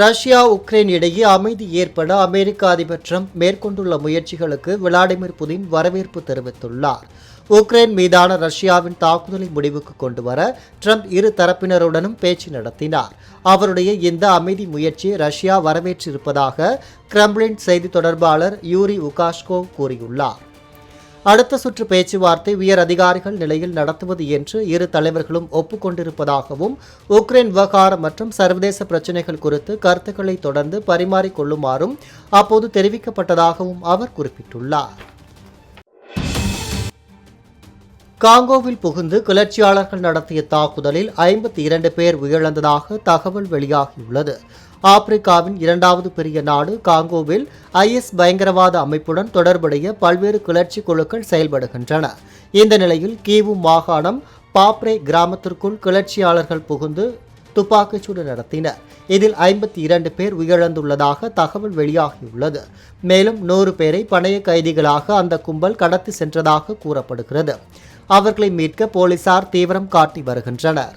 Russia Ukraine இடையே அமைதி ஏற்பட அமெரிக்க அதிபர் டிரம்ப் மேற்கொண்டுள்ள முயற்சிகளுக்கு விளாடிமிர் புதின் வரவேற்பு தெரிவித்துள்ளார். உக்ரைன் மீதான ரஷ்யாவின் தாக்குதலை முடிவுக்கு கொண்டுவர டிரம்ப் இரு தரப்பினருடனும் பேச்சு நடத்தினார். அவருடைய இந்த அமைதி முயற்சியை ரஷ்யா வரவேற்றிருப்பதாக கிரெம்ளின் செய்தி தொடர்பாளர் யூரி உகாஷ்கோ கூறியுள்ளார். அடுத்த சுற்று பேச்சுவார்த்தை உயர் அதிகாரிகள் நிலையில் நடத்துவது என்று இரு தலைவர்களும் ஒப்புக்கொண்டிருப்பதாகவும் உக்ரைன் விவகாரம் மற்றும் சர்வதேச பிரச்சினைகள் குறித்து கருத்துக்களை தொடர்ந்து பரிமாறிக்கொள்ளுமாறும் அப்போது தெரிவிக்கப்பட்டதாகவும் அவர் குறிப்பிட்டுள்ளார். காங்கோவில் புகுந்து கிளர்ச்சியாளர்கள் நடத்திய தாக்குதலில் 52 பேர் உயிரிழந்ததாக தகவல் வெளியாகியுள்ளது. ஆப்பிரிக்காவின் இரண்டாவது பெரிய நாடு காங்கோவில் IS பயங்கரவாத அமைப்புடன் தொடர்புடைய பல்வேறு கிளர்ச்சி குழுக்கள் செயல்படுகின்றன. இந்த நிலையில் கீவு மாகாணம் பாப்ரே கிராமத்திற்குள் கிளர்ச்சியாளர்கள் புகுந்து துப்பாக்கிச்சூடு நடத்தினர். இதில் 52 பேர் உயிரிழந்துள்ளதாக தகவல் வெளியாகியுள்ளது. மேலும் 100 பேரை பணைய கைதிகளாக அந்த கும்பல் கடத்தி சென்றதாக கூறப்படுகிறது. அவர்களை மீட்க போலீசார் தீவிரம் காட்டி வருகின்றனர்.